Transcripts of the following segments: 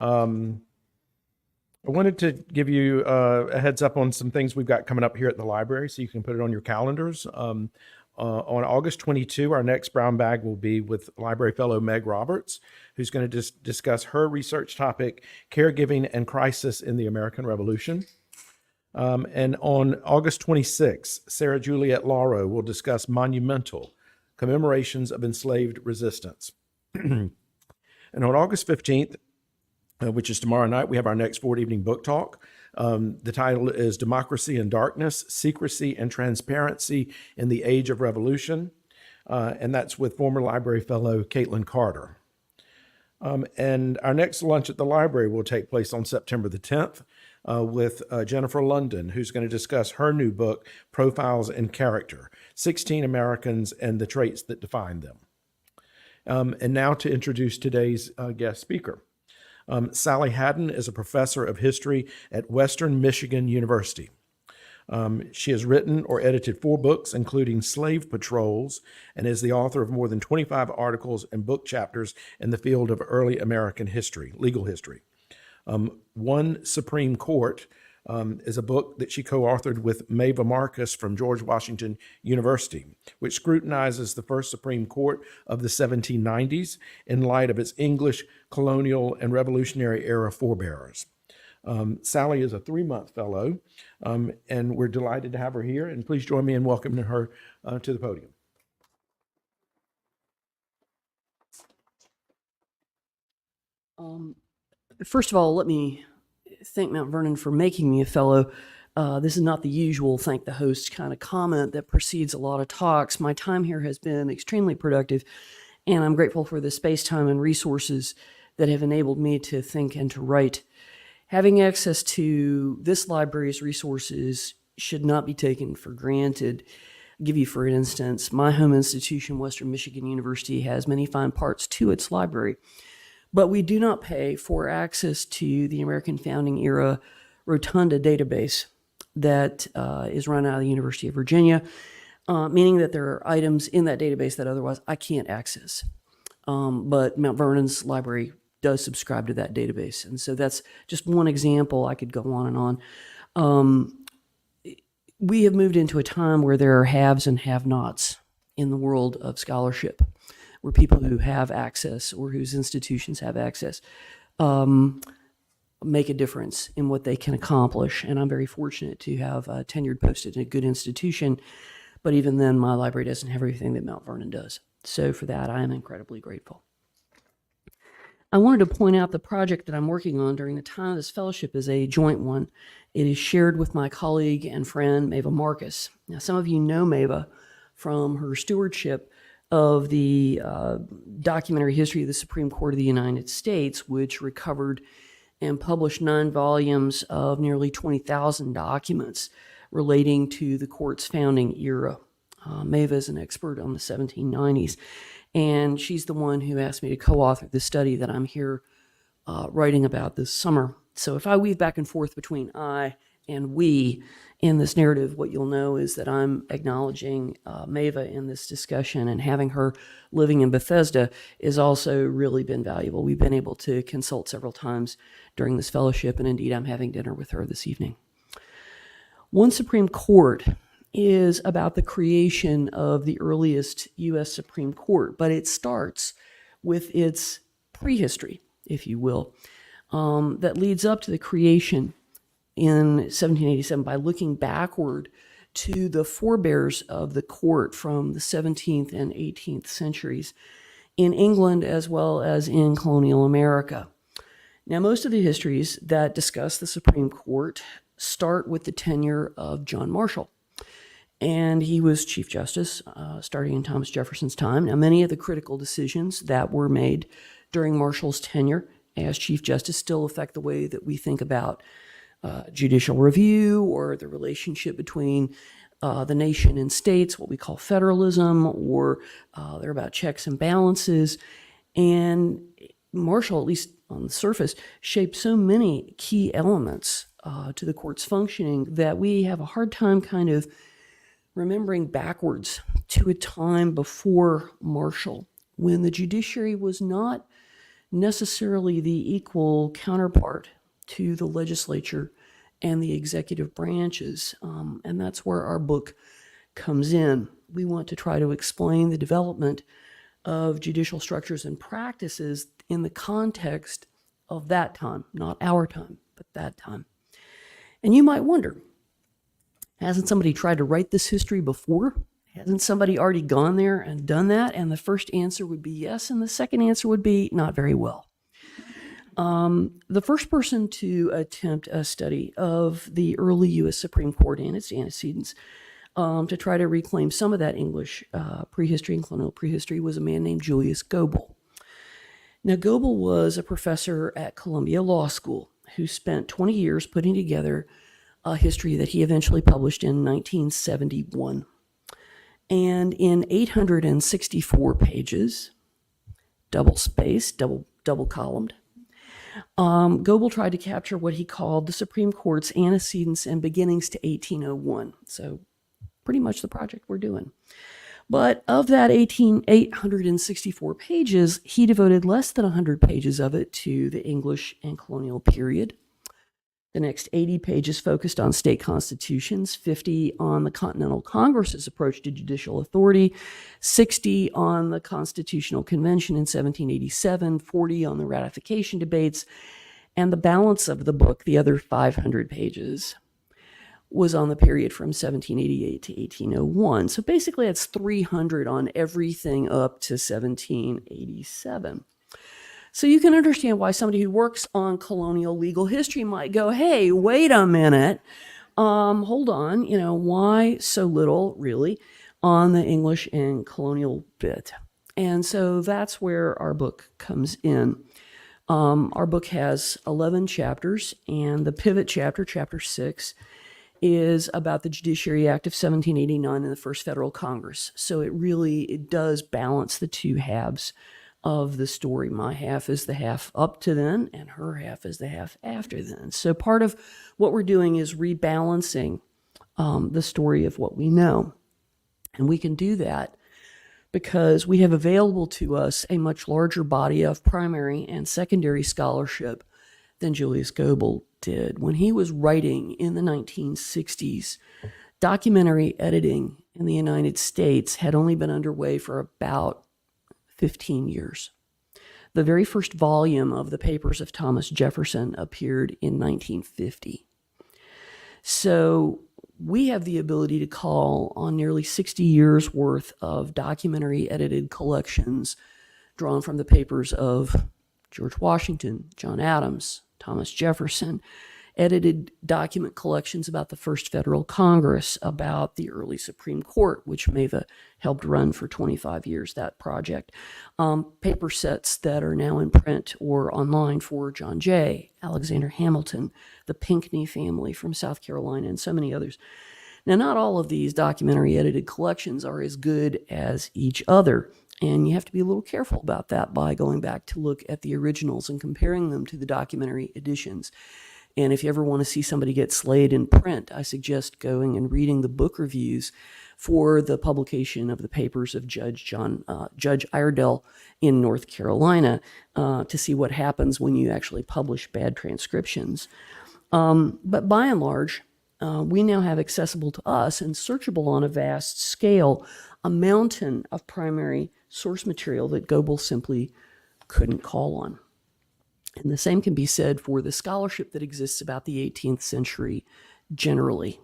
I wanted to give you a heads up on some things we've got coming up here at the library so you can put it on your calendars. On August 22, our next brown bag will be with Library Fellow Meg Roberts, who's going to discuss her research topic, Caregiving and Crisis in the American Revolution. And on August 26, Sarah Juliet Lauro will discuss Monumental, Commemorations of Enslaved Resistance. And on August 15th, which is tomorrow night, we have our next Ford Evening Book Talk. The title is Democracy in Darkness, Secrecy and Transparency in the Age of Revolution. And that's with former library fellow Caitlin Carter. And our next lunch at the library will take place on September the 10th with Jennifer London, who's going to discuss her new book, Profiles in Character, 16 Americans and the Traits that Define Them. And now to introduce today's guest speaker. Sally Hadden is a professor of history at Western Michigan University. She has written or edited 4 books, including Slave Patrols, and is the author of more than 25 articles and book chapters in the field of early American history, legal history. One Supreme Court is a book that she co-authored with Maeva Marcus from George Washington University, which scrutinizes the first Supreme Court of the 1790s in light of its English, colonial, and Revolutionary era forebears. Sally is a 3-month fellow, and we're delighted to have her here. And please join me in welcoming her to the podium. First of all, let me thank Mount Vernon for making me a fellow. This is not the usual thank the host kind of comment that precedes a lot of talks. My time here has been extremely productive, and I'm grateful for the space, time, and resources that have enabled me to think and to write. Having access to this library's resources should not be taken for granted. I'll give you, for instance, my home institution, Western Michigan University, has many fine parts to its library, but we do not pay for access to the American Founding Era Rotunda database that is run out of the University of Virginia, meaning that there are items in that database that otherwise I can't access. But Mount Vernon's library does subscribe to that database. And so that's just one example. I could go on and on. We have moved into a time where there are haves and have-nots in the world of scholarship, where people who have access or whose institutions have access make a difference in what they can accomplish. And I'm very fortunate to have a tenured post at a good institution, but even then my library doesn't have everything that Mount Vernon does. So for that, I am incredibly grateful. I wanted to point out the project that I'm working on during the time of this fellowship is a joint one. It is shared with my colleague and friend, Maeva Marcus. Now, some of you know Maeva from her stewardship of the documentary history of the Supreme Court of the United States, which recovered and published 9 volumes of nearly 20,000 documents relating to the court's founding era. Maeva is an expert on the 1790s, and she's the one who asked me to co-author the study that I'm here writing about this summer. So if I weave back and forth between I and we in this narrative, what you'll know is that I'm acknowledging Maeva in this discussion, and having her living in Bethesda has also really been valuable. We've been able to consult several times during this fellowship, and indeed I'm having dinner with her this evening. One Supreme Court is about the creation of the earliest U.S. Supreme Court, but it starts with its prehistory, if you will, that leads up to the creation in 1787 by looking backward to the forebears of the court from the 17th and 18th centuries in England as well as in colonial America. Now, most of the histories that discuss the Supreme Court start with the tenure of John Marshall. And he was Chief Justice starting in Thomas Jefferson's time. Now, many of the critical decisions that were made during Marshall's tenure as Chief Justice still affect the way that we think about judicial review or the relationship between the nation and states, what we call federalism, or they're about checks and balances. And Marshall, at least on the surface, shaped so many key elements to the court's functioning that we have a hard time kind of remembering backwards to a time before Marshall, when the judiciary was not necessarily the equal counterpart to the legislature and the executive branches. And that's where our book comes in. We want to try to explain the development of judicial structures and practices in the context of that time, not our time, but that time. And you might wonder, hasn't somebody tried to write this history before? Hasn't somebody already gone there and done that? And the first answer would be yes, and the second answer would be not very well. The first person to attempt a study of the early U.S. Supreme Court and its antecedents to try to reclaim some of that English prehistory and colonial prehistory was a man named Julius Goebel. Now, Goebel was a professor at Columbia Law School who spent 20 years putting together a history that he eventually published in 1971. And in 864 pages, double-spaced, double-columned, Goebel tried to capture what he called the Supreme Court's antecedents and beginnings to 1801. So pretty much the project we're doing. But of that 864 pages, he devoted less than 100 pages of it to the English and colonial period. The next 80 pages focused on state constitutions, 50 on the Continental Congress's approach to judicial authority, 60 on the Constitutional Convention in 1787, 40 on the ratification debates, and the balance of the book, the other 500 pages, was on the period from 1788 to 1801. So basically that's 300 on everything up to 1787. So you can understand why somebody who works on colonial legal history might go, hey, wait a minute, hold on, why so little really on the English and colonial bit? And so that's where our book comes in. Our book has 11 chapters, and the pivot chapter, chapter 6, is about the Judiciary Act of 1789 and the first Federal Congress. So it does balance the two halves of the story. My half is the half up to then, and her half is the half after then. So part of what we're doing is rebalancing the story of what we know. And we can do that because we have available to us a much larger body of primary and secondary scholarship than Julius Goebel did. When he was writing in the 1960s, documentary editing in the United States had only been underway for about 15 years. The very first volume of the Papers of Thomas Jefferson appeared in 1950. So we have the ability to call on nearly 60 years worth of documentary edited collections drawn from the papers of George Washington, John Adams, Thomas Jefferson, edited document collections about the first Federal Congress, about the early Supreme Court, which Mava helped run for 25 years, that project. Paper sets that are now in print or online for John Jay, Alexander Hamilton, the Pinckney family from South Carolina, and so many others. Now, not all of these documentary edited collections are as good as each other, and you have to be a little careful about that by going back to look at the originals and comparing them to the documentary editions. And if you ever want to see somebody get slayed in print, I suggest going and reading the book reviews for the publication of the papers of Judge Iredell in North Carolina to see what happens when you actually publish bad transcriptions. But by and large, we now have accessible to us and searchable on a vast scale a mountain of primary source material that Goebel simply couldn't call on. And the same can be said for the scholarship that exists about the 18th century generally,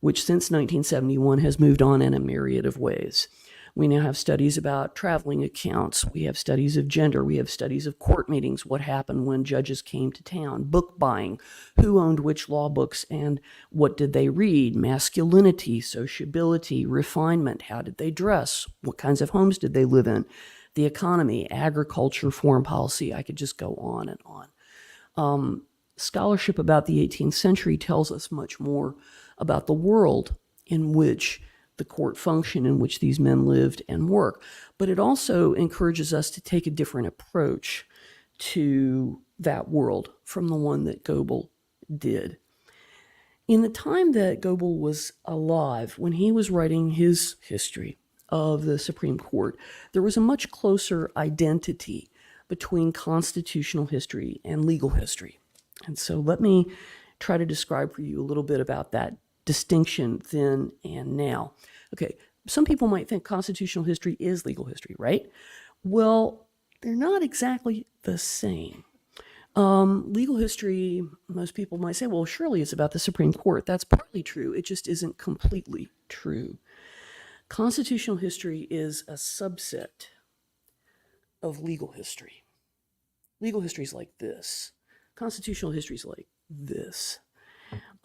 which since 1971 has moved on in a myriad of ways. We now have studies about traveling accounts. We have studies of gender. We have studies of court meetings, what happened when judges came to town, book buying, who owned which law books and what did they read, masculinity, sociability, refinement, how did they dress, what kinds of homes did they live in, the economy, agriculture, foreign policy. I could just go on and on. Scholarship about the 18th century tells us much more about the world in which the court functioned, in which these men lived and worked. But it also encourages us to take a different approach to that world from the one that Goebel did. In the time that Goebel was alive, when he was writing his history of the Supreme Court, there was a much closer identity between constitutional history and legal history. And so let me try to describe for you a little bit about that distinction then and now. Okay, some people might think constitutional history is legal history, right? Well, they're not exactly the same. Legal history, most people might say, well, surely it's about the Supreme Court. That's partly true. It just isn't completely true. Constitutional history is a subset of legal history. Legal history is like this. Constitutional history is like this.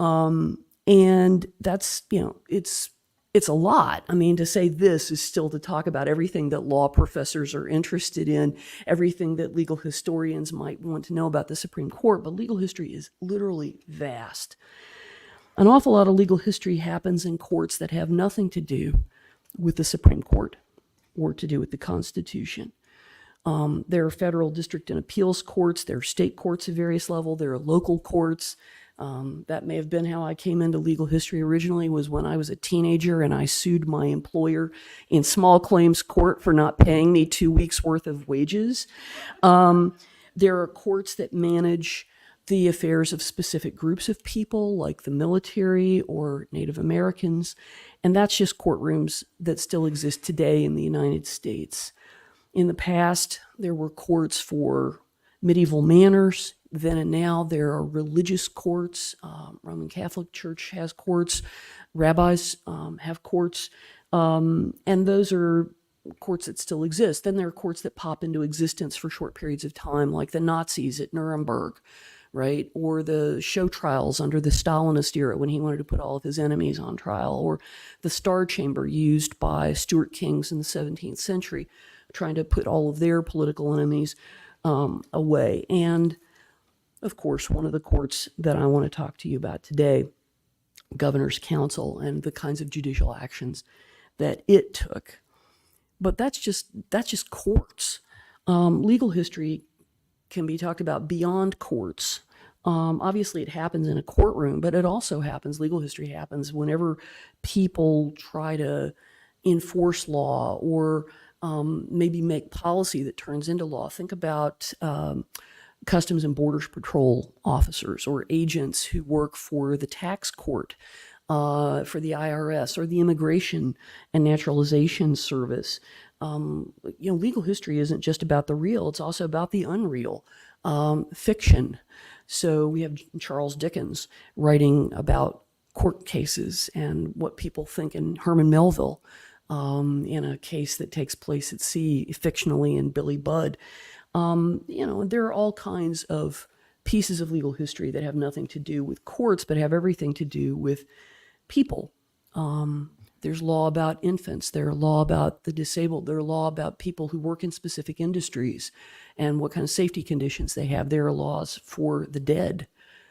And that's, it's a lot. I mean, to say this is still to talk about everything that law professors are interested in, everything that legal historians might want to know about the Supreme Court, but legal history is literally vast. An awful lot of legal history happens in courts that have nothing to do with the Supreme Court or to do with the Constitution. There are federal district and appeals courts, there are state courts at various levels, there are local courts. That may have been how I came into legal history originally, was when I was a teenager and I sued my employer in small claims court for not paying me 2 weeks worth of wages. There are courts that manage the affairs of specific groups of people, like the military or Native Americans, and that's just courtrooms that still exist today in the United States. In the past, there were courts for medieval manors. Then and now there are religious courts. Roman Catholic Church has courts. Rabbis have courts. And those are courts that still exist. Then there are courts that pop into existence for short periods of time, like the Nazis at Nuremberg, right? Or the show trials under the Stalinist era when he wanted to put all of his enemies on trial, or the Star Chamber used by Stuart kings in the 17th century, trying to put all of their political enemies away. And of course, one of the courts that I want to talk to you about today, Governor's Council, and the kinds of judicial actions that it took. But that's just courts. Legal history can be talked about beyond courts. Obviously, it happens in a courtroom, but it also happens, legal history happens whenever people try to enforce law or maybe make policy that turns into law. Think about Customs and Borders Patrol officers or agents who work for the tax court, for the IRS, or the Immigration and Naturalization Service. Legal history isn't just about the real, it's also about the unreal, fiction. So we have Charles Dickens writing about court cases and what people think in Herman Melville, in a case that takes place at sea, fictionally, in Billy Budd. There are all kinds of pieces of legal history that have nothing to do with courts, but have everything to do with people. There's law about infants. There's law about the disabled. There's law about people who work in specific industries and what kind of safety conditions they have. There are laws for the dead.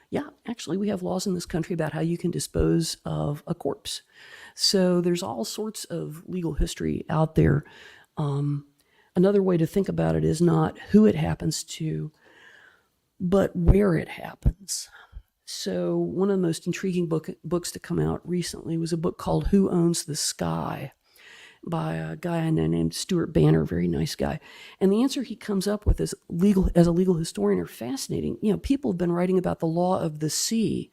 Yeah, actually, we have laws in this country about how you can dispose of a corpse. So there's all sorts of legal history out there. Another way to think about it is not who it happens to, but where it happens. So one of the most intriguing books to come out recently was a book called Who Owns the Sky by a guy named Stuart Banner, very nice guy. And the answer he comes up with as a legal historian are fascinating. People have been writing about the law of the sea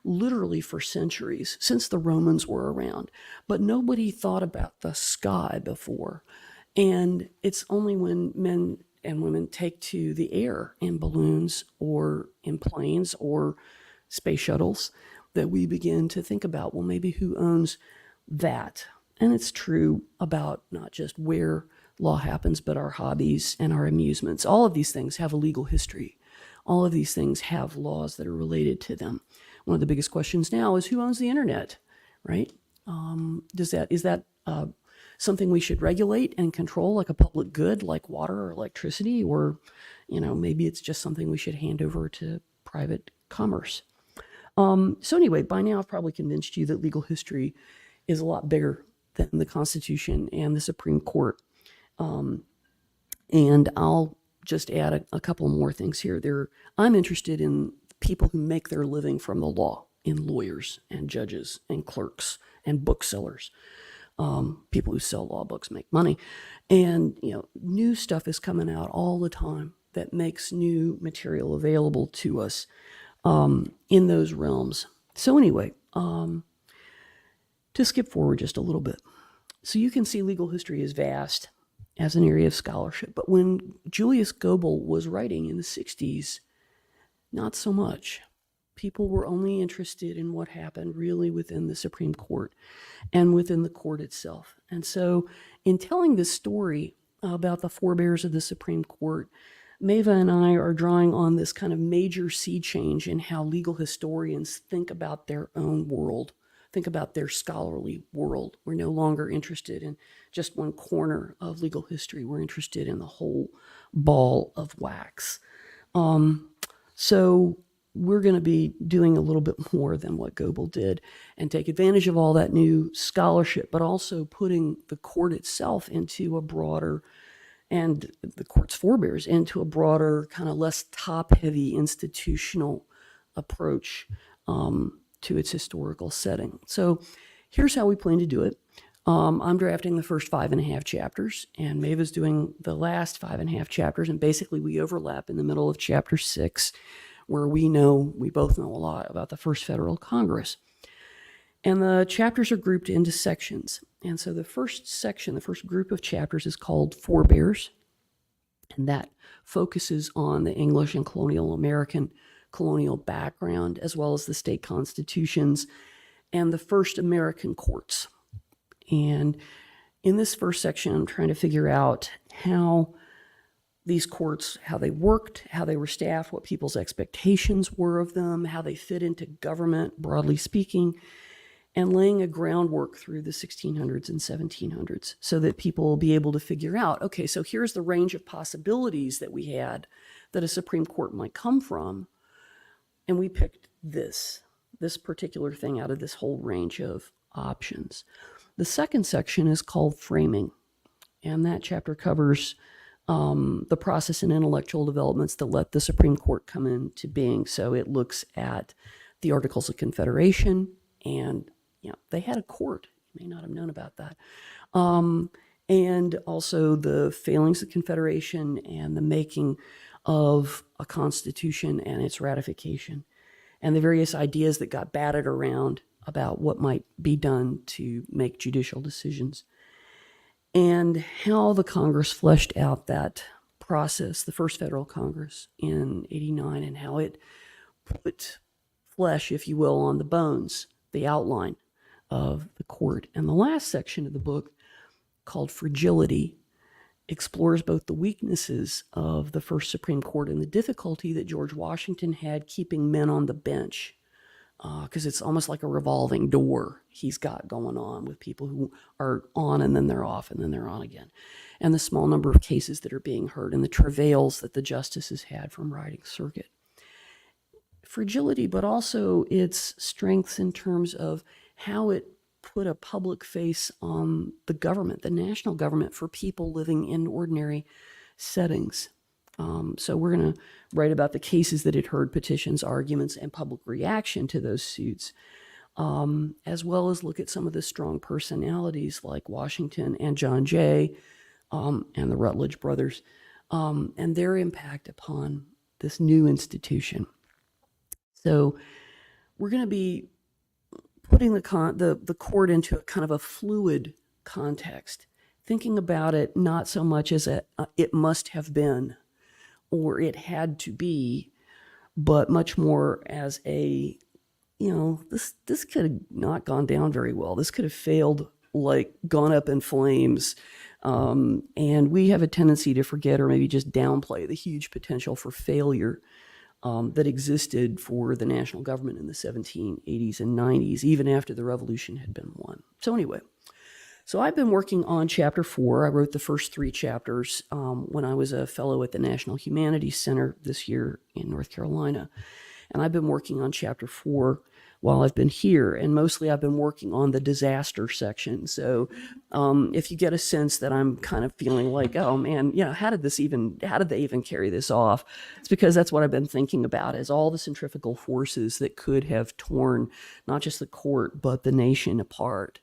literally for centuries, since the Romans were around. But nobody thought about the sky before. And it's only when men and women take to the air in balloons or in planes or space shuttles that we begin to think about, well, maybe who owns that? And it's true about not just where law happens, but our hobbies and our amusements. All of these things have a legal history. All of these things have laws that are related to them. One of the biggest questions now is who owns the internet, right? Is that something we should regulate and control, like a public good, like water or electricity, or maybe it's just something we should hand over to private commerce. So anyway, by now I've probably convinced you that legal history is a lot bigger than the Constitution and the Supreme Court. And I'll just add a couple more things here. I'm interested in people who make their living from the law, in lawyers and judges and clerks and booksellers. People who sell law books make money. And, new stuff is coming out all the time that makes new material available to us in those realms. So anyway, to skip forward just a little bit. So you can see legal history is vast as an area of scholarship. But when Julius Goebel was writing in the 60s, not so much. People were only interested in what happened really within the Supreme Court and within the court itself. And so in telling this story about the forebears of the Supreme Court, Maeva and I are drawing on this kind of major sea change in how legal historians think about their own world, think about their scholarly world. We're no longer interested in just one corner of legal history. We're interested in the whole ball of wax. So we're going to be doing a little bit more than what Goebel did and take advantage of all that new scholarship, but also putting the court itself into a broader, and the court's forebears into a broader, kind of less top-heavy institutional approach to its historical setting. So here's how we plan to do it. I'm drafting the first 5.5 chapters, and Maeva's doing the last 5.5 chapters, and basically we overlap in the middle of chapter 6, where we both know a lot about the first federal Congress. And the chapters are grouped into sections. And so the first section, the first group of chapters is called Forebears, and that focuses on the English and colonial American colonial background, as well as the state constitutions and the first American courts. And in this first section, I'm trying to figure out how these courts, how they worked, how they were staffed, what people's expectations were of them, how they fit into government, broadly speaking, and laying a groundwork through the 1600s and 1700s so that people will be able to figure out, okay, so here's the range of possibilities that we had that a Supreme Court might come from, and we picked this particular thing out of this whole range of options. The second section is called Framing, and that chapter covers the process and intellectual developments that let the Supreme Court come into being. So it looks at the Articles of Confederation, and they had a court. You may not have known about that. And also the failings of Confederation and the making of a constitution and its ratification, and the various ideas that got batted around about what might be done to make judicial decisions, and how the Congress fleshed out that process, the first federal Congress in '89, and how it put flesh, if you will, on the bones, the outline of the court. And the last section of the book, called Fragility, explores both the weaknesses of the first Supreme Court and the difficulty that George Washington had keeping men on the bench, because it's almost like a revolving door he's got going on with people who are on and then they're off and then they're on again, and the small number of cases that are being heard and the travails that the justices had from riding circuit. Fragility, but also its strengths in terms of how it put a public face on the government, the national government, for people living in ordinary settings. So we're going to write about the cases that it heard, petitions, arguments, and public reaction to those suits, as well as look at some of the strong personalities like Washington and John Jay and the Rutledge brothers, and their impact upon this new institution. So we're going to be putting the court into a kind of a fluid context, thinking about it not so much as it must have been or it had to be, but much more as a, this could have not gone down very well. This could have failed, like gone up in flames. And we have a tendency to forget or maybe just downplay the huge potential for failure that existed for the national government in the 1780s and 90s, even after the revolution had been won. So anyway, so I've been working on chapter 4. I wrote the first 3 chapters when I was a fellow at the National Humanities Center this year in North Carolina. And I've been working on chapter 4 while I've been here, and mostly I've been working on the disaster section. So if you get a sense that I'm kind of feeling like, oh man, how did they even carry this off? It's because that's what I've been thinking about, is all the centrifugal forces that could have torn not just the court, but the nation apart.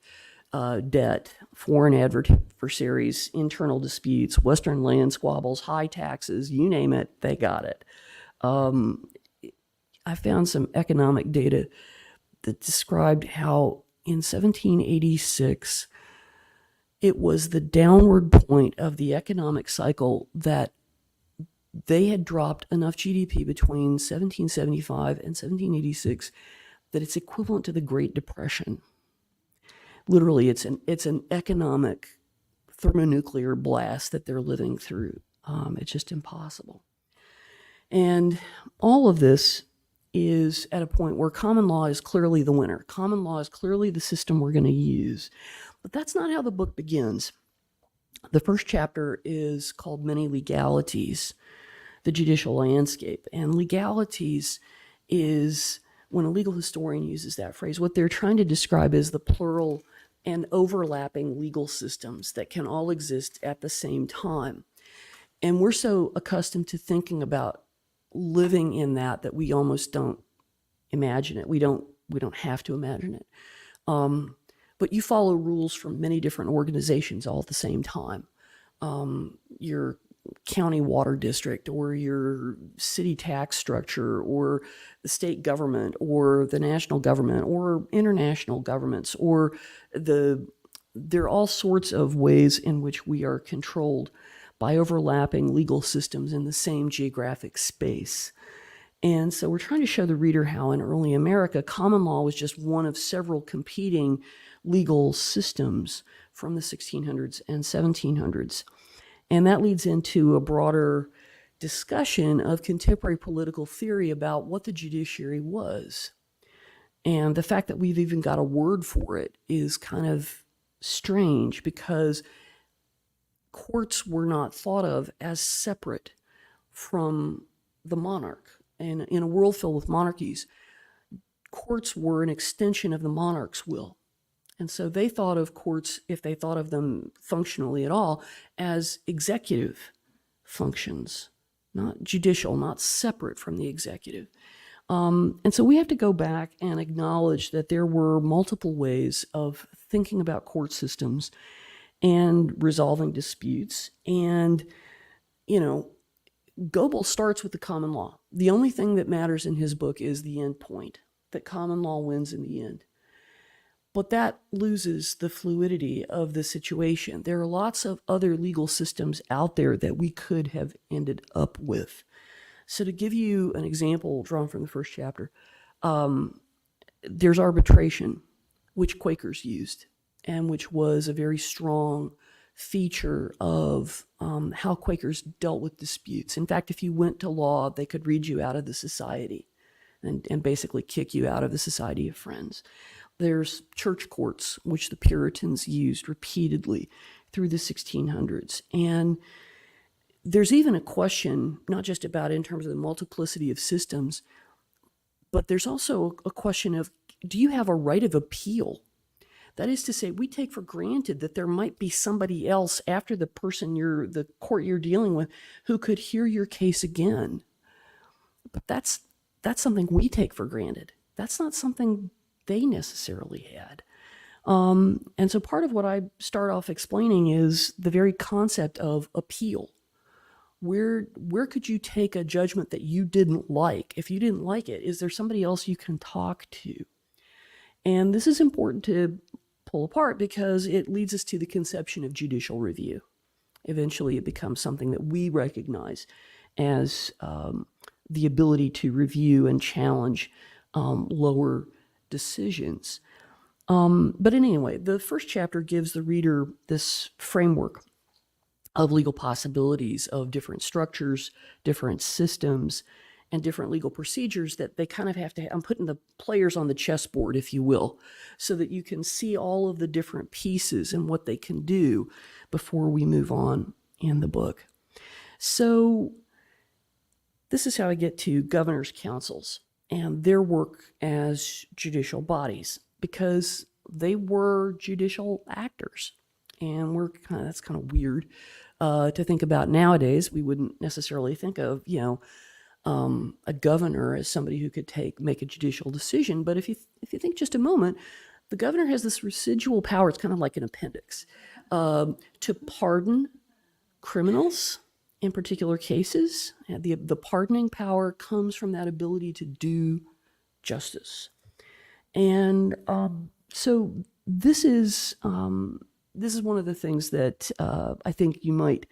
debt, foreign adversaries, internal disputes, Western land squabbles, high taxes, you name it, they got it. I found some economic data that described how in 1786, it was the downward point of the economic cycle that they had dropped enough GDP between 1775 and 1786 that it's equivalent to the Great Depression. Literally, it's an economic thermonuclear blast that they're living through. It's just impossible. And all of this is at a point where common law is clearly the winner. Common law is clearly the system we're going to use. But that's not how the book begins. The first chapter is called Many Legalities, the Judicial Landscape. And legalities is, when a legal historian uses that phrase, what they're trying to describe is the plural and overlapping legal systems that can all exist at the same time. And we're so accustomed to thinking about living in that we almost don't imagine it. We don't have to imagine it. But you follow rules from many different organizations all at the same time. Your county water district, or your city tax structure, or the state government, or the national government, or international governments, or there are all sorts of ways in which we are controlled by overlapping legal systems in the same geographic space. And so we're trying to show the reader how in early America, common law was just one of several competing legal systems from the 1600s and 1700s. And that leads into a broader discussion of contemporary political theory about what the judiciary was. And the fact that we've even got a word for it is kind of strange, because courts were not thought of as separate from the monarch. And in a world filled with monarchies, courts were an extension of the monarch's will. And so they thought of courts, if they thought of them functionally at all, as executive functions, not judicial, not separate from the executive. And so we have to go back and acknowledge that there were multiple ways of thinking about court systems and resolving disputes. And, Goebel starts with the common law. The only thing that matters in his book is the end point, that common law wins in the end. But that loses the fluidity of the situation. There are lots of other legal systems out there that we could have ended up with. So to give you an example drawn from the first chapter, there's arbitration, which Quakers used, and which was a very strong feature of how Quakers dealt with disputes. In fact, if you went to law, they could read you out of the society and basically kick you out of the Society of Friends. There's church courts, which the Puritans used repeatedly through the 1600s. And there's even a question, not just about in terms of the multiplicity of systems, but there's also a question of, do you have a right of appeal? That is to say, we take for granted that there might be somebody else after the court you're dealing with, who could hear your case again. But that's something we take for granted. That's not something they necessarily had. And so part of what I start off explaining is the very concept of appeal. Where could you take a judgment that you didn't like? If you didn't like it, is there somebody else you can talk to? And this is important to pull apart because it leads us to the conception of judicial review. Eventually it becomes something that we recognize as the ability to review and challenge lower decisions. But anyway, the first chapter gives the reader this framework of legal possibilities, of different structures, different systems, and different legal procedures that they kind of have to I'm putting the players on the chessboard, if you will, so that you can see all of the different pieces and what they can do before we move on in the book. So this is how I get to governors' councils and their work as judicial bodies, because they were judicial actors. And that's kind of weird to think about nowadays. We wouldn't necessarily think of, a governor as somebody who could make a judicial decision. But if you think just a moment, the governor has this residual power. It's kind of like an appendix to pardon criminals in particular cases. And the pardoning power comes from that ability to do justice. And so this is one of the things that I think you might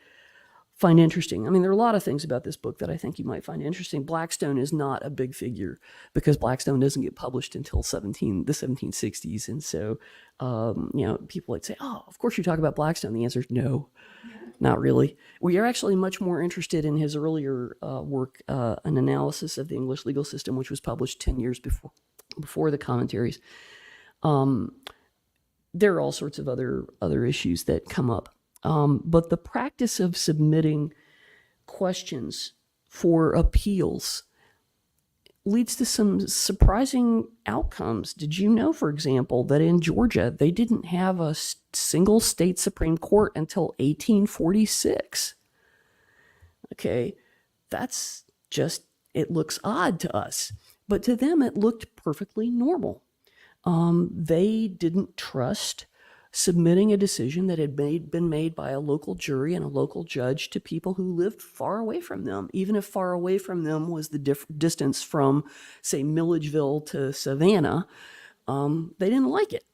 find interesting. I mean, there are a lot of things about this book that I think you might find interesting. Blackstone is not a big figure because Blackstone doesn't get published until the 1760s. And so, people would say, oh, of course you talk about Blackstone. The answer is no, not really. We are actually much more interested in his earlier work, an analysis of the English legal system, which was published 10 years before the commentaries. There are all sorts of other issues that come up. But the practice of submitting questions for appeals leads to some surprising outcomes. Did you know, for example, that in Georgia, they didn't have a single state Supreme Court until 1846? Okay, that's just, it looks odd to us. But to them, it looked perfectly normal. They didn't trust submitting a decision that had been made by a local jury and a local judge to people who lived far away from them, even if far away from them was the distance from, say, Milledgeville to Savannah. They didn't like it.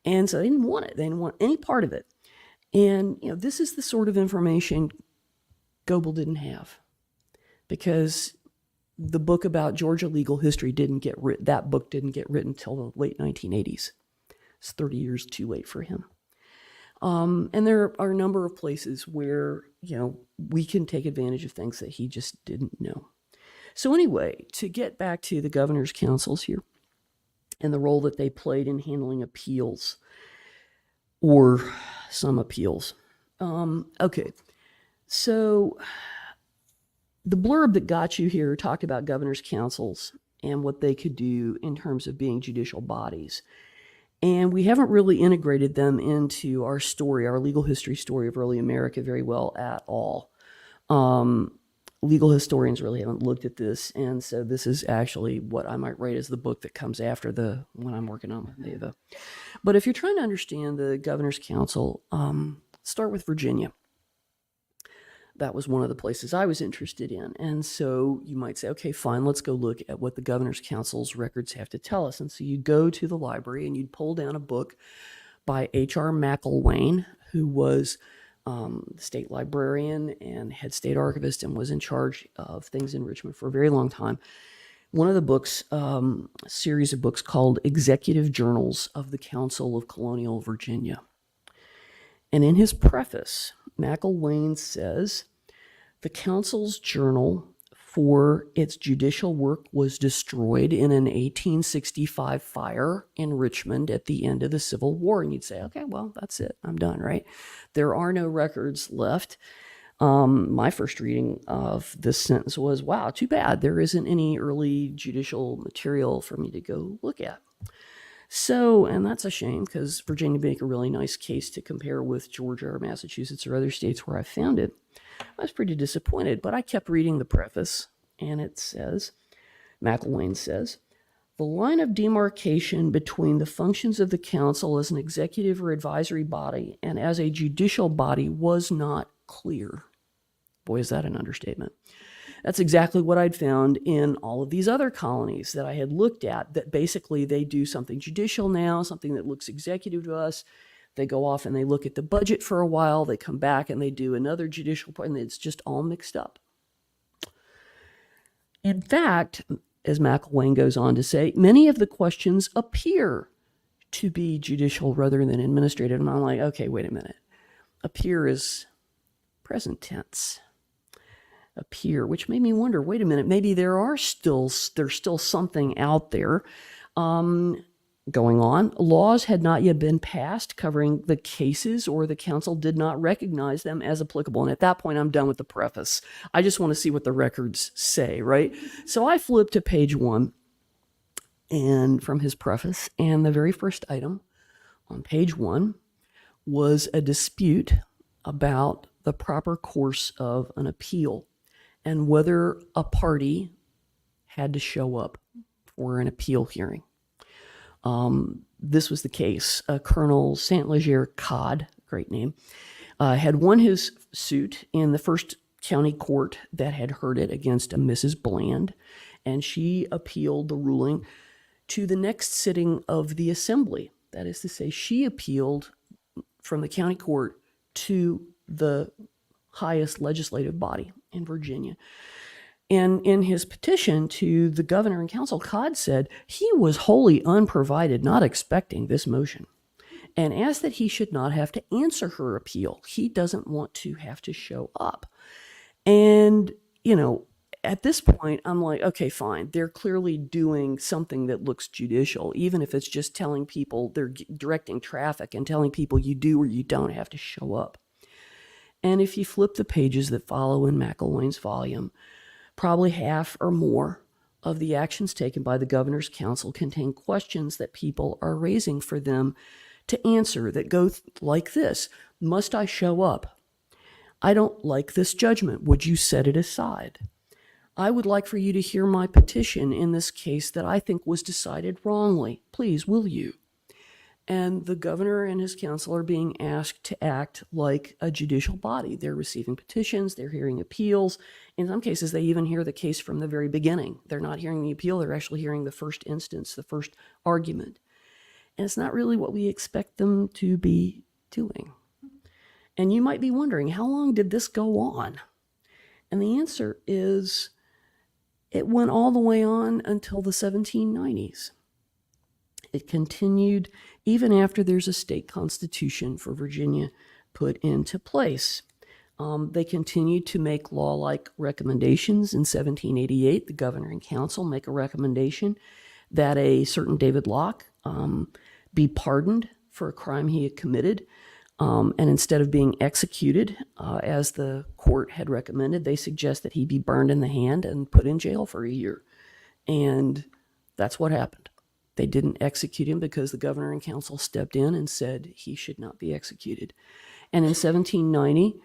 And so they didn't want it. They didn't want any part of it. And, this is the sort of information Goebel didn't have, because the book about Georgia legal history didn't get written. That book didn't get written until the late 1980s. It's 30 years too late for him. And there are a number of places where, we can take advantage of things that he just didn't know. So anyway, to get back to the governor's councils here and the role that they played in handling appeals, or some appeals. Okay, so the blurb that got you here talked about governor's councils and what they could do in terms of being judicial bodies. And we haven't really integrated them into our story, our legal history story of early America very well at all. Legal historians really haven't looked at this, and so this is actually what I might rate as the book that comes after the one I'm working on with Neva. But if you're trying to understand the Governor's Council, start with Virginia. That was one of the places I was interested in. And so you might say, okay, fine, let's go look at what the Governor's Council's records have to tell us. And so you go to the library and you'd pull down a book by H.R. McIlwain, who was the state librarian and head state archivist and was in charge of things in Richmond for a very long time. One of the books, a series of books called Executive Journals of the Council of Colonial Virginia. And in his preface, McIlwain says, the council's journal for its judicial work was destroyed in an 1865 fire in Richmond at the end of the Civil War. And you'd say, okay, well, that's it. I'm done, right? There are no records left. My first reading of this sentence was, wow, too bad. There isn't any early judicial material for me to go look at. So, and that's a shame, because Virginia make a really nice case to compare with Georgia or Massachusetts or other states where I found it. I was pretty disappointed, but I kept reading the preface, and it says, McIlwain says, the line of demarcation between the functions of the council as an executive or advisory body and as a judicial body was not clear. Boy, is that an understatement. That's exactly what I'd found in all of these other colonies that I had looked at, that basically they do something judicial now, something that looks executive to us. They go off and they look at the budget for a while. They come back and they do another judicial part, and it's just all mixed up. In fact, as McIlwain goes on to say, many of the questions appear to be judicial rather than administrative. And I'm like, okay, wait a minute. Appear is present tense. Appear, which made me wonder, wait a minute, maybe there's still something out there going on. Laws had not yet been passed covering the cases, or the council did not recognize them as applicable. And at that point, I'm done with the preface. I just want to see what the records say, right? So I flipped to page 1 and from his preface, and the very first item on page 1 was a dispute about the proper course of an appeal and whether a party had to show up for an appeal hearing. This was the case. Colonel Saint Leger Codd, great name, had won his suit in the first county court that had heard it against a Mrs. Bland, and she appealed the ruling to the next sitting of the assembly. That is to say, she appealed from the county court to the highest legislative body in Virginia. And in his petition to the governor and council, Codd said he was wholly unprovided, not expecting this motion, and asked that he should not have to answer her appeal. He doesn't want to have to show up. And, you know, at this point, I'm like, okay, fine. They're clearly doing something that looks judicial, even if it's just telling people, they're directing traffic and telling people you do or you don't have to show up. And if you flip the pages that follow in McElwain's volume, probably half or more of the actions taken by the governor's council contain questions that people are raising for them to answer that go like this. Must I show up? I don't like this judgment. Would you set it aside? I would like for you to hear my petition in this case that I think was decided wrongly. Please, will you? And the governor and his council are being asked to act like a judicial body. They're receiving petitions, they're hearing appeals. In some cases, they even hear the case from the very beginning. They're not hearing the appeal, they're actually hearing the first instance, the first argument. And it's not really what we expect them to be doing. And you might be wondering, how long did this go on? And the answer is, it went all the way on until the 1790s. It continued even after there's a state constitution for Virginia put into place. They continued to make law-like recommendations. In 1788, the governor and council make a recommendation that a certain David Locke be pardoned for a crime he had committed. And instead of being executed, as the court had recommended, they suggest that he be burned in the hand and put in jail for a year. And that's what happened. They didn't execute him because the governor and council stepped in and said he should not be executed. And in 1790,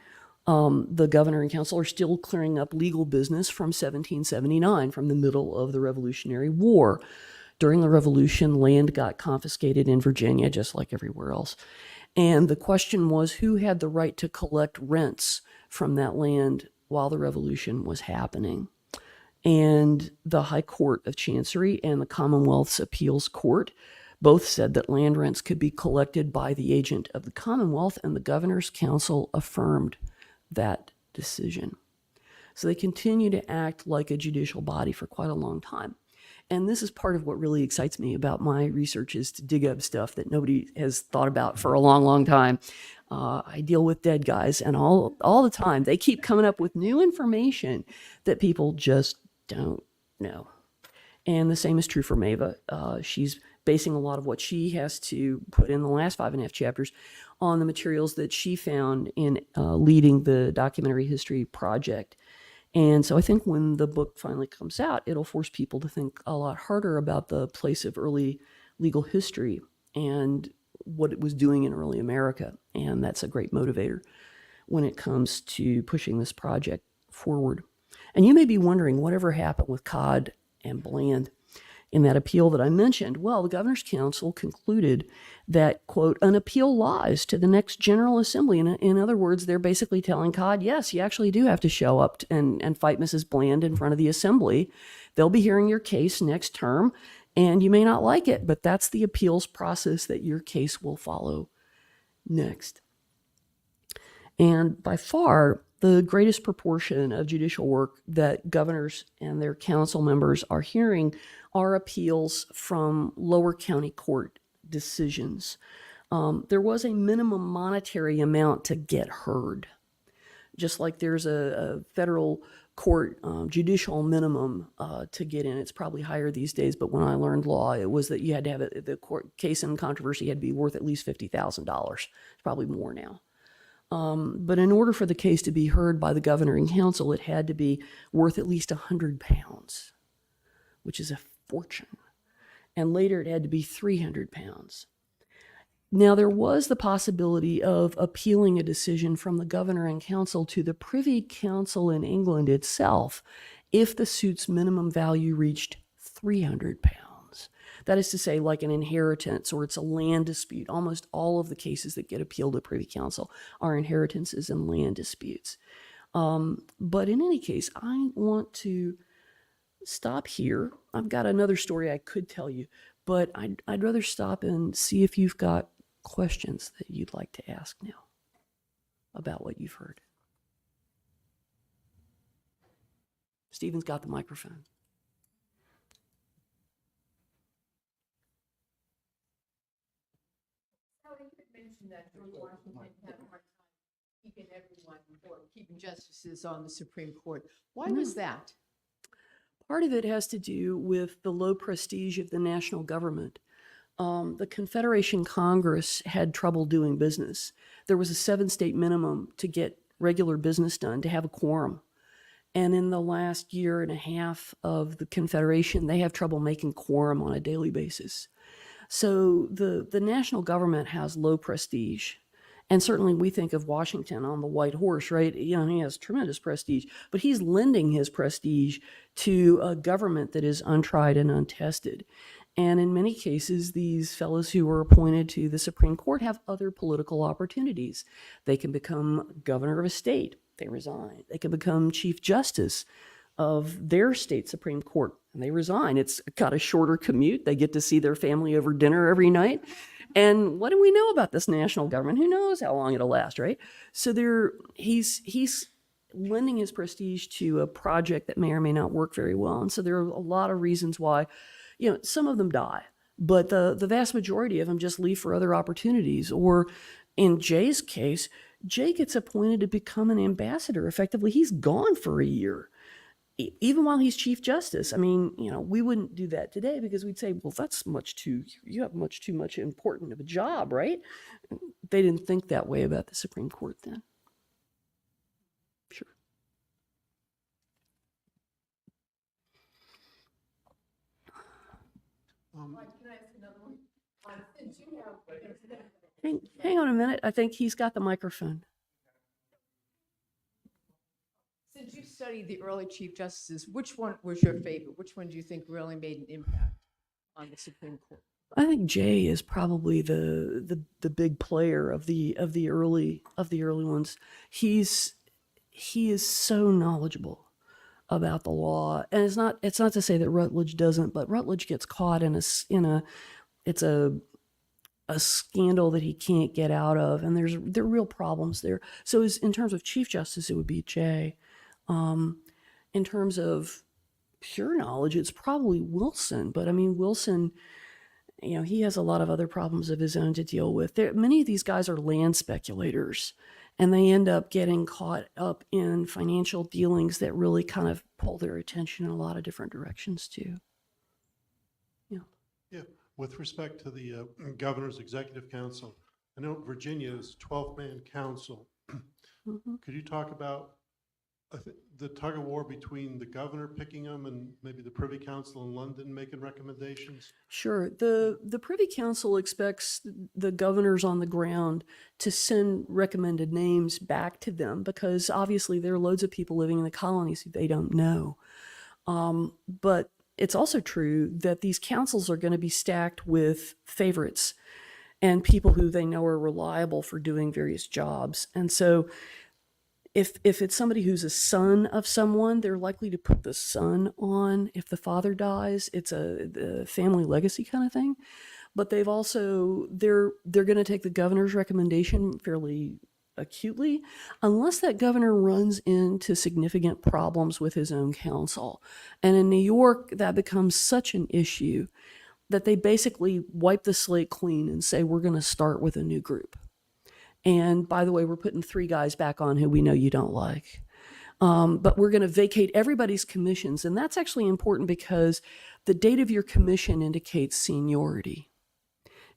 the governor and council are still clearing up legal business from 1779, from the middle of the Revolutionary War. During the Revolution, land got confiscated in Virginia, just like everywhere else. And the question was, who had the right to collect rents from that land while the Revolution was happening? And the High Court of Chancery and the Commonwealth's Appeals Court both said that land rents could be collected by the agent of the Commonwealth, and the governor's council affirmed that decision. So they continue to act like a judicial body for quite a long time. And this is part of what really excites me about my research, is to dig up stuff that nobody has thought about for a long, long time. I deal with dead guys, and all the time they keep coming up with new information that people just don't know. And the same is true for Mava. She's basing a lot of what she has to put in the last 5.5 chapters on the materials that she found in leading the documentary history project. And so I think when the book finally comes out, it'll force people to think a lot harder about the place of early legal history and what it was doing in early America. And that's a great motivator when it comes to pushing this project forward. And you may be wondering, whatever happened with Codd and Bland in that appeal that I mentioned? Well, the governor's council concluded that, quote, an appeal lies to the next General Assembly. In other words, they're basically telling Codd, yes, you actually do have to show up and fight Mrs. Bland in front of the assembly. They'll be hearing your case next term, and you may not like it, but that's the appeals process that your case will follow next. And by far, the greatest proportion of judicial work that governors and their council members are hearing are appeals from lower county court decisions. There was a minimum monetary amount to get heard, just like there's a federal court judicial minimum to get in. It's probably higher these days, but when I learned law, it was that you had to have the court case in controversy had to be worth at least $50,000. It's probably more now. But in order for the case to be heard by the governor and council, it had to be worth at least £100, which is a fortune. And later it had to be £300. Now, there was the possibility of appealing a decision from the governor and council to the Privy Council in England itself if the suit's minimum value reached £300. That is to say, like an inheritance or it's a land dispute. Almost all of the cases that get appealed to Privy Council are inheritances and land disputes. But in any case, I want to stop here. I've got another story I could tell you, but I'd rather stop and see if you've got questions that you'd like to ask now about what you've heard. Stephen's got the microphone. Sally, you had mentioned that George Washington had a hard time keeping everyone or keeping justices on the Supreme Court. Why was that? Part of it has to do with the low prestige of the national government. The Confederation Congress had trouble doing business. There was a 7-state minimum to get regular business done, to have a quorum. And in the last year and a half of the Confederation, they have trouble making quorum on a daily basis. So the national government has low prestige. And certainly we think of Washington on the white horse, right? You know, he has tremendous prestige, but he's lending his prestige to a government that is untried and untested. And in many cases, these fellows who were appointed to the Supreme Court have other political opportunities. They can become governor of a state. They resign. They can become chief justice of their state Supreme Court, and they resign. It's got a shorter commute. They get to see their family over dinner every night. And what do we know about this national government? Who knows how long it'll last, right? So he's lending his prestige to a project that may or may not work very well. And so there are a lot of reasons why, you know, some of them die, but the vast majority of them just leave for other opportunities. Or in Jay's case, Jay gets appointed to become an ambassador. Effectively, he's gone for a year, even while he's Chief Justice. I mean, you know, we wouldn't do that today because we'd say, well, you have much too much important of a job, right? They didn't think that way about the Supreme Court then. Sure. Can I ask another one? Since you have, Hang on a minute. I think he's got the microphone. since you studied the early Chief Justices, which one was your favorite? Which one do you think really made an impact on the Supreme Court? I think Jay is probably the big player of the early ones. He is so knowledgeable about the law, and it's not to say that Rutledge doesn't, but Rutledge gets caught in a scandal that he can't get out of, and there are real problems there. So in terms of Chief Justice, it would be Jay. In terms of pure knowledge, it's probably Wilson. But I mean, Wilson, you know, he has a lot of other problems of his own to deal with. Many of these guys are land speculators, and they end up getting caught up in financial dealings that really kind of pull their attention in a lot of different directions too. Yeah, with respect to the Governor's Executive Council, I know Virginia is 12-man council. Mm-hmm. Could you talk about the tug of war between the governor picking them and maybe the Privy Council in London making recommendations? Sure. The Privy Council expects the governors on the ground to send recommended names back to them because obviously there are loads of people living in the colonies who they don't know. But it's also true that these councils are going to be stacked with favorites and people who they know are reliable for doing various jobs. And so if it's somebody who's a son of someone, they're likely to put the son on. If the father dies, it's a family legacy kind of thing. But they're going to take the governor's recommendation fairly acutely, unless that governor runs into significant problems with his own council. And in New York, that becomes such an issue that they basically wipe the slate clean and say, we're going to start with a new group. And by the way, we're putting 3 guys back on who we know you don't like. But we're going to vacate everybody's commissions. And that's actually important because the date of your commission indicates seniority,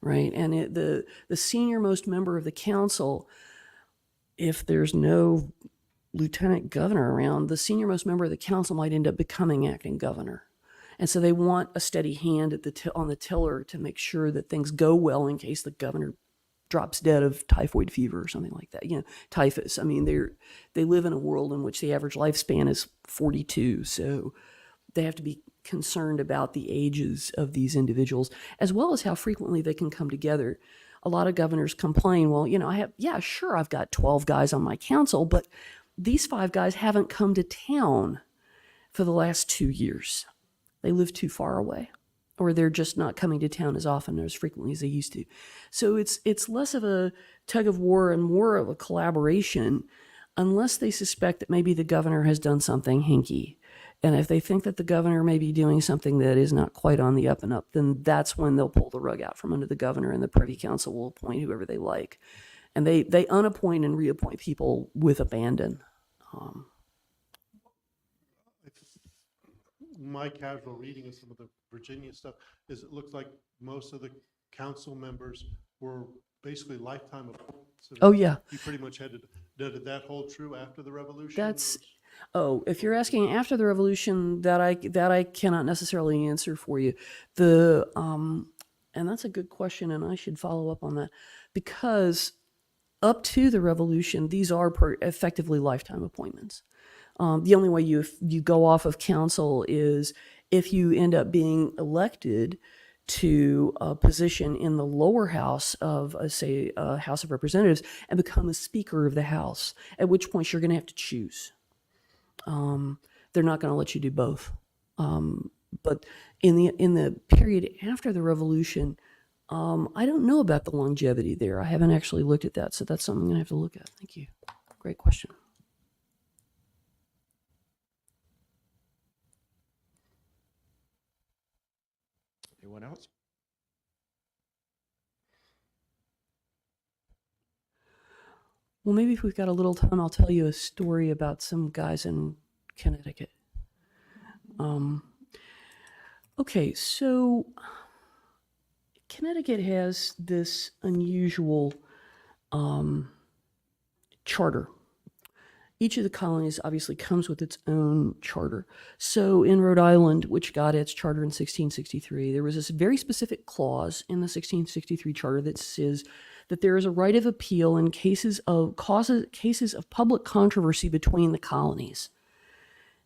right? And the senior most member of the council, if there's no lieutenant governor around, the senior most member of the council might end up becoming acting governor. And so they want a steady hand on the tiller to make sure that things go well in case the governor drops dead of typhoid fever or something like that. You know, typhus. I mean, they live in a world in which the average lifespan is 42, so they have to be concerned about the ages of these individuals, as well as how frequently they can come together. A lot of governors complain, well, I've got 12 guys on my council, but these 5 guys haven't come to town for the last 2 years. They live too far away, or they're just not coming to town as often or as frequently as they used to. So it's less of a tug of war and more of a collaboration, unless they suspect that maybe the governor has done something hinky. And if they think that the governor may be doing something that is not quite on the up and up, then that's when they'll pull the rug out from under the governor, and the Privy Council will appoint whoever they like. And they unappoint and reappoint people with abandon. My casual reading of some of the Virginia stuff is it looks like most of the council members were basically lifetime appointments. Oh, yeah. You pretty much did that hold true after the revolution? That's, if you're asking after the revolution, that I cannot necessarily answer for you. And that's a good question, and I should follow up on that, because up to the revolution, these are effectively lifetime appointments. The only way you go off of council is if you end up being elected to a position in the lower house of, say, a House of Representatives and become a Speaker of the House, at which point you're going to have to choose. They're not going to let you do both. But in the period after the revolution, I don't know about the longevity there. I haven't actually looked at that, so that's something I'm going to have to look at. Thank you. Great question. Anyone else? Well, maybe if we've got a little time, I'll tell you a story about some guys in Connecticut. Okay, so Connecticut has this unusual charter. Each of the colonies obviously comes with its own charter. So in Rhode Island, which got its charter in 1663, there was this very specific clause in the 1663 charter that says that there is a right of appeal in cases of public controversy between the colonies.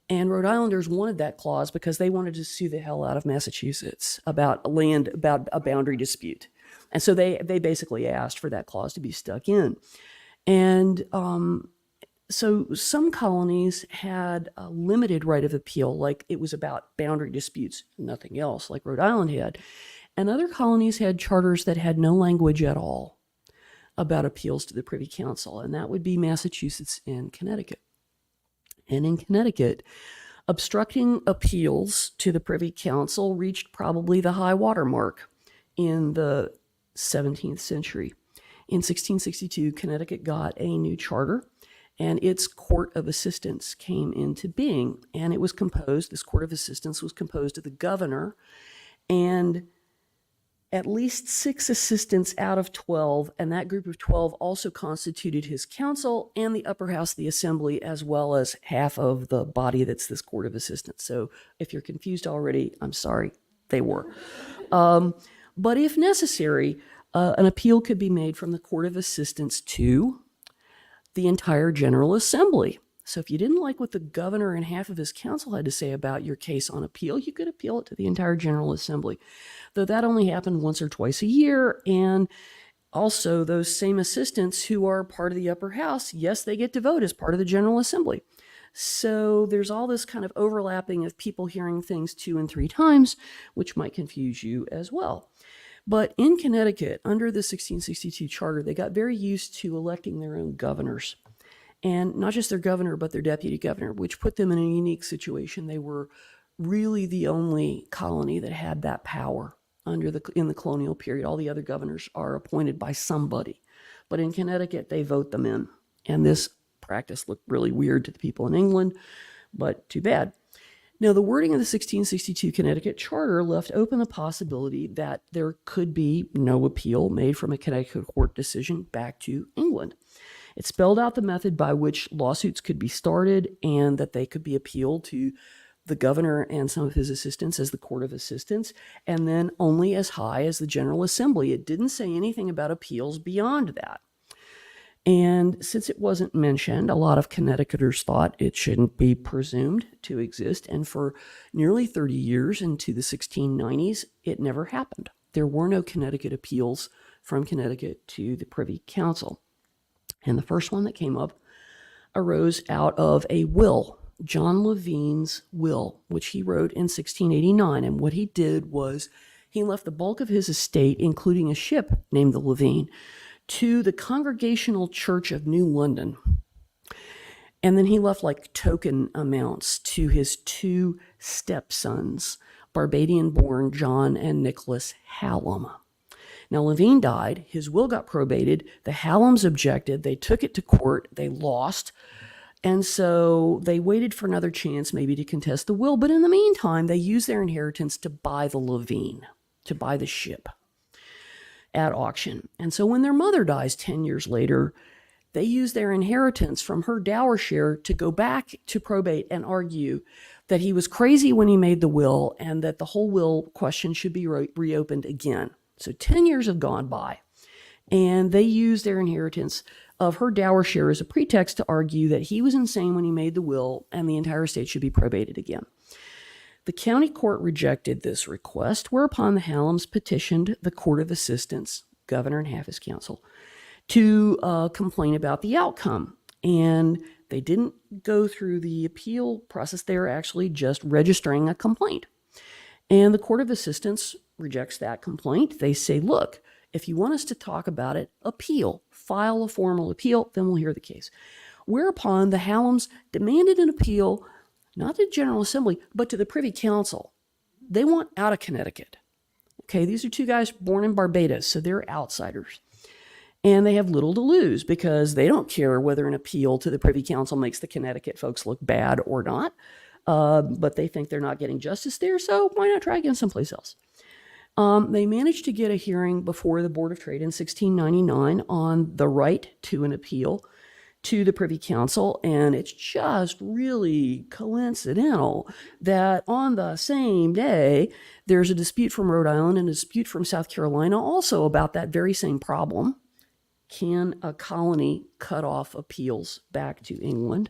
And Rhode Islanders wanted that clause because they wanted to sue the hell out of Massachusetts about a boundary dispute. And so they basically asked for that clause to be stuck in. And so some colonies had a limited right of appeal, like it was about boundary disputes, nothing else, like Rhode Island had. And other colonies had charters that had no language at all about appeals to the Privy Council, and that would be Massachusetts and Connecticut. And in Connecticut, obstructing appeals to the Privy Council reached probably the high water mark in the 17th century. In 1662, Connecticut got a new charter, and its Court of Assistants came into being. And it was composed, this Court of Assistants was composed of the governor and at least 6 assistants out of 12, and that group of 12 also constituted his council and the upper house, the assembly, as well as half of the body that's this Court of Assistants. So if you're confused already, I'm sorry, they were. But if necessary, an appeal could be made from the Court of Assistants to the entire General Assembly. So if you didn't like what the governor and half of his council had to say about your case on appeal, you could appeal it to the entire General Assembly. Though that only happened once or twice a year, and also those same assistants who are part of the upper house, yes, they get to vote as part of the General Assembly. So there's all this kind of overlapping of people hearing things 2 and 3 times, which might confuse you as well. But in Connecticut, under the 1662 charter, they got very used to electing their own governors. And not just their governor, but their deputy governor, which put them in a unique situation. They were really the only colony that had that power in the colonial period. All the other governors are appointed by somebody. But in Connecticut, they vote them in. And this practice looked really weird to the people in England, but too bad. Now, the wording of the 1662 Connecticut Charter left open the possibility that there could be no appeal made from a Connecticut court decision back to England. It spelled out the method by which lawsuits could be started and that they could be appealed to the governor and some of his assistants as the Court of Assistants, and then only as high as the General Assembly. It didn't say anything about appeals beyond that. And since it wasn't mentioned, a lot of Connecticuters thought it shouldn't be presumed to exist. And for nearly 30 years into the 1690s, it never happened. There were no Connecticut appeals from Connecticut to the Privy Council. And the first one that came up arose out of a will, John Levine's will, which he wrote in 1689. And what he did was he left the bulk of his estate, including a ship named the Levine, to the Congregational Church of New London. And then he left like token amounts to his two stepsons, Barbadian-born John and Nicholas Hallam. Now, Levine died. His will got probated. The Hallams objected. They took it to court. They lost. And so they waited for another chance maybe to contest the will. But in the meantime, they used their inheritance to buy the Levine, to buy the ship at auction. And so when their mother dies 10 years later, they use their inheritance from her dower share to go back to probate and argue that he was crazy when he made the will and that the whole will question should be reopened again. So 10 years have gone by, and they use their inheritance of her dower share as a pretext to argue that he was insane when he made the will and the entire estate should be probated again. The county court rejected this request, whereupon the Hallams petitioned the Court of Assistants, governor and half his council, to complain about the outcome. And they didn't go through the appeal process. They were actually just registering a complaint. And the Court of Assistants rejects that complaint. They say, look, if you want us to talk about it, appeal, file a formal appeal, then we'll hear the case. Whereupon the Hallams demanded an appeal, not to the General Assembly, but to the Privy Council. They want out of Connecticut. Okay, these are two guys born in Barbados, so they're outsiders. And they have little to lose because they don't care whether an appeal to the Privy Council makes the Connecticut folks look bad or not. But they think they're not getting justice there, so why not try again someplace else? They managed to get a hearing before the Board of Trade in 1699 on the right to an appeal to the Privy Council, and it's just really coincidental that on the same day, there's a dispute from Rhode Island and a dispute from South Carolina also about that very same problem. Can a colony cut off appeals back to England?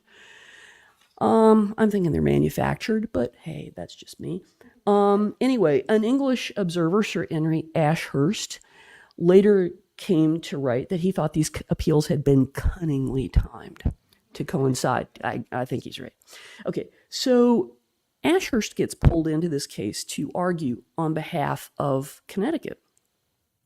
I'm thinking they're manufactured, but hey, that's just me. Anyway, an English observer, Sir Henry Ashurst, later came to write that he thought these appeals had been cunningly timed to coincide. I think he's right. Okay, so Ashurst gets pulled into this case to argue on behalf of Connecticut.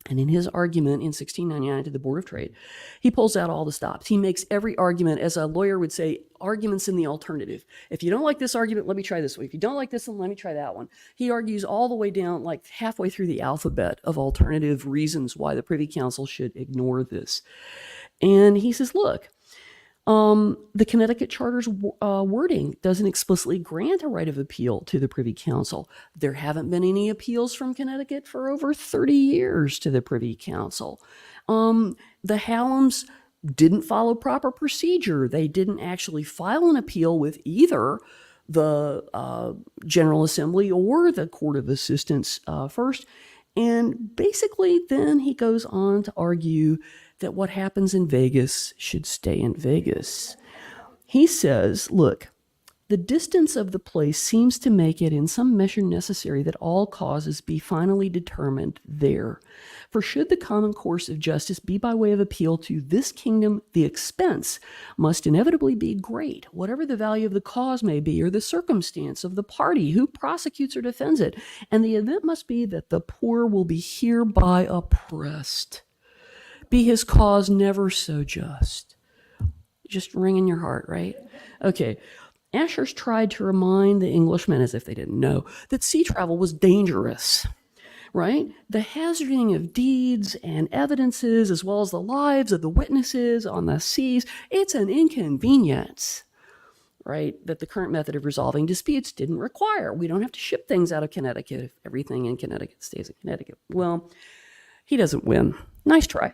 And in his argument in 1699 to the Board of Trade, he pulls out all the stops. He makes every argument, as a lawyer would say, arguments in the alternative. If you don't like this argument, let me try this one. If you don't like this one, let me try that one. He argues all the way down, like halfway through the alphabet of alternative reasons why the Privy Council should ignore this. And he says, look, the Connecticut Charter's wording doesn't explicitly grant a right of appeal to the Privy Council. There haven't been any appeals from Connecticut for over 30 years to the Privy Council. The Hallams didn't follow proper procedure. They didn't actually file an appeal with either the General Assembly or the Court of Assistants first. And basically, then he goes on to argue that what happens in Vegas should stay in Vegas. He says, look, the distance of the place seems to make it in some measure necessary that all causes be finally determined there. For should the common course of justice be by way of appeal to this kingdom, the expense must inevitably be great, whatever the value of the cause may be, or the circumstance of the party who prosecutes or defends it. And the event must be that the poor will be hereby oppressed. Be his cause never so just. Just ring in your heart, right? Okay. Ashurst tried to remind the Englishmen, as if they didn't know, that sea travel was dangerous, right? The hazarding of deeds and evidences, as well as the lives of the witnesses on the seas, it's an inconvenience, right, that the current method of resolving disputes didn't require. We don't have to ship things out of Connecticut if everything in Connecticut stays in Connecticut. Well, he doesn't win. Nice try.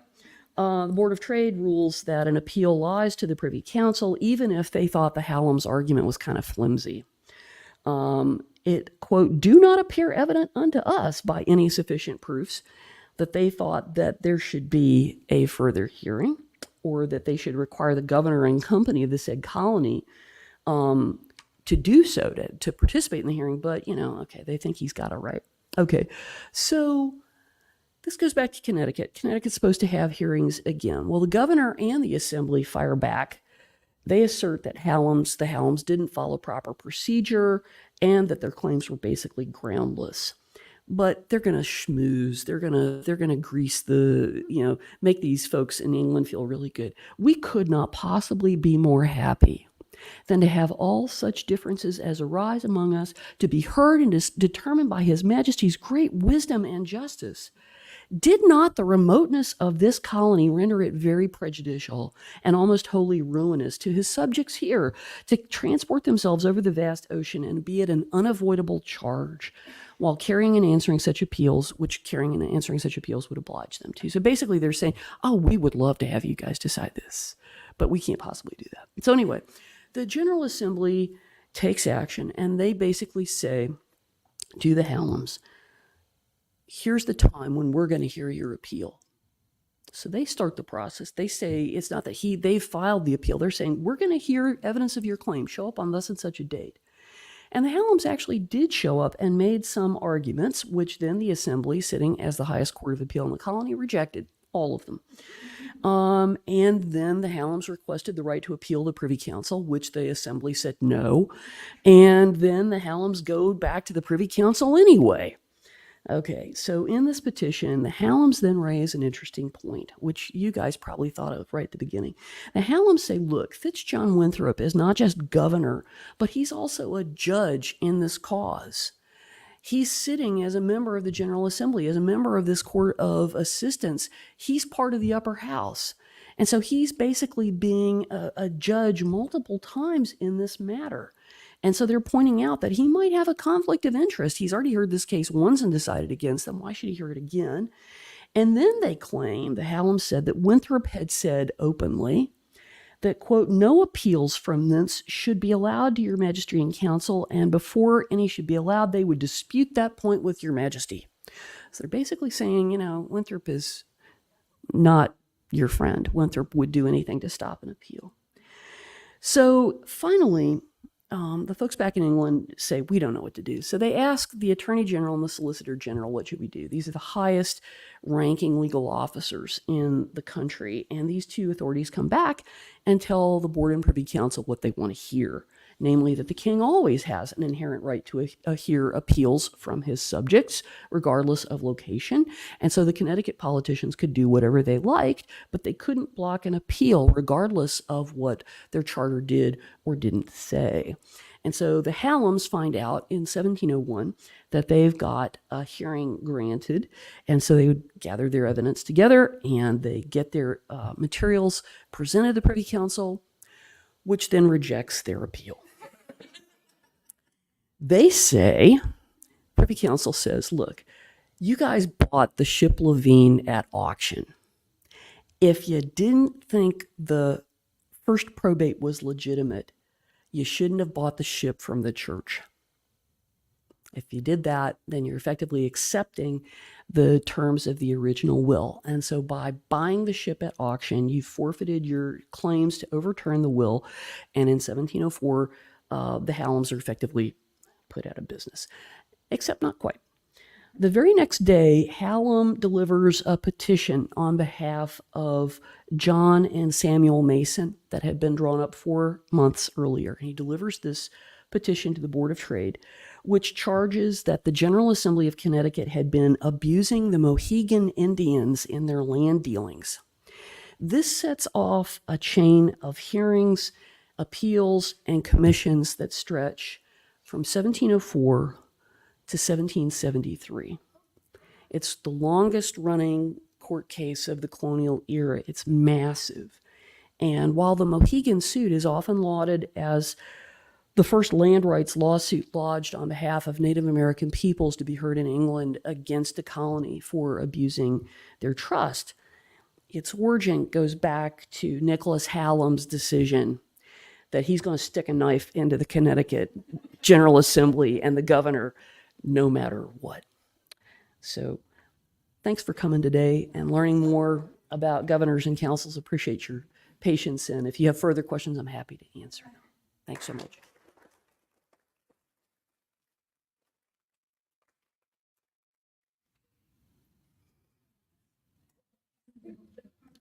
The Board of Trade rules that an appeal lies to the Privy Council, even if they thought the Hallams' argument was kind of flimsy. It, quote, do not appear evident unto us by any sufficient proofs that they thought that there should be a further hearing. or that they should require the governor and company of the said colony to do so, to participate in the hearing. But, okay, they think he's got it right. Okay, so this goes back to Connecticut. Connecticut's supposed to have hearings again. Well, the governor and the assembly fire back. They assert that the Hallam's didn't follow proper procedure and that their claims were basically groundless. But they're going to schmooze. They're going to grease make these folks in England feel really good. We could not possibly be more happy than to have all such differences as arise among us to be heard and determined by His Majesty's great wisdom and justice. Did not the remoteness of this colony render it very prejudicial and almost wholly ruinous to his subjects here to transport themselves over the vast ocean and be it an unavoidable charge, while carrying and answering such appeals would oblige them to? So basically they're saying, oh, we would love to have you guys decide this, but we can't possibly do that. So anyway, the General Assembly takes action, and they basically say to the Hallams, here's the time when we're going to hear your appeal. So they start the process. They say it's not that they filed the appeal. They're saying, we're going to hear evidence of your claim. Show up on thus and such a date. And the Hallams actually did show up and made some arguments, which then the Assembly, sitting as the highest court of appeal in the colony, rejected all of them. And then the Hallams requested the right to appeal to Privy Council, which the Assembly said no. And then the Hallams go back to the Privy Council anyway. Okay, so in this petition, the Hallams then raise an interesting point, which you guys probably thought of right at the beginning. The Hallams say, look, FitzJohn Winthrop is not just governor, but he's also a judge in this cause. He's sitting as a member of the General Assembly, as a member of this Court of Assistants. He's part of the upper house. And so he's basically being a judge multiple times in this matter. And so they're pointing out that he might have a conflict of interest. He's already heard this case once and decided against them. Why should he hear it again? And then they claim, the Hallams said, that Winthrop had said openly that, quote, no appeals from thence should be allowed to your majesty and council, and before any should be allowed, they would dispute that point with your majesty. So they're basically saying, Winthrop is not your friend. Winthrop would do anything to stop an appeal. So finally, the folks back in England say, we don't know what to do. So they ask the Attorney General and the Solicitor General, what should we do? These are the highest ranking legal officers in the country. And these two authorities come back and tell the Board and Privy Council what they want to hear. Namely, that the king always has an inherent right to hear appeals from his subjects, regardless of location. And so the Connecticut politicians could do whatever they liked, but they couldn't block an appeal, regardless of what their charter did or didn't say. And so the Hallams find out in 1701 that they've got a hearing granted. And so they would gather their evidence together and they get their materials presented to the Privy Council, which then rejects their appeal. They say, Privy Council says, look, you guys bought the ship Levine at auction. If you didn't think the first probate was legitimate, you shouldn't have bought the ship from the church. If you did that, then you're effectively accepting the terms of the original will. And so by buying the ship at auction, you forfeited your claims to overturn the will. And in 1704, the Hallams are effectively put out of business, except not quite. The very next day, Hallam delivers a petition on behalf of John and Samuel Mason that had been drawn up 4 months earlier. He delivers this petition to the Board of Trade, which charges that the General Assembly of Connecticut had been abusing the Mohegan Indians in their land dealings. This sets off a chain of hearings, appeals, and commissions that stretch from 1704 to 1773. It's the longest running court case of the colonial era. It's massive. And while the Mohegan suit is often lauded as the first land rights lawsuit lodged on behalf of Native American peoples to be heard in England against a colony for abusing their trust, its origin goes back to Nicholas Hallam's decision that he's going to stick a knife into the Connecticut General Assembly and the governor no matter what. So thanks for coming today and learning more about governors and councils. Appreciate your patience, and if you have further questions, I'm happy to answer them. Thanks so much.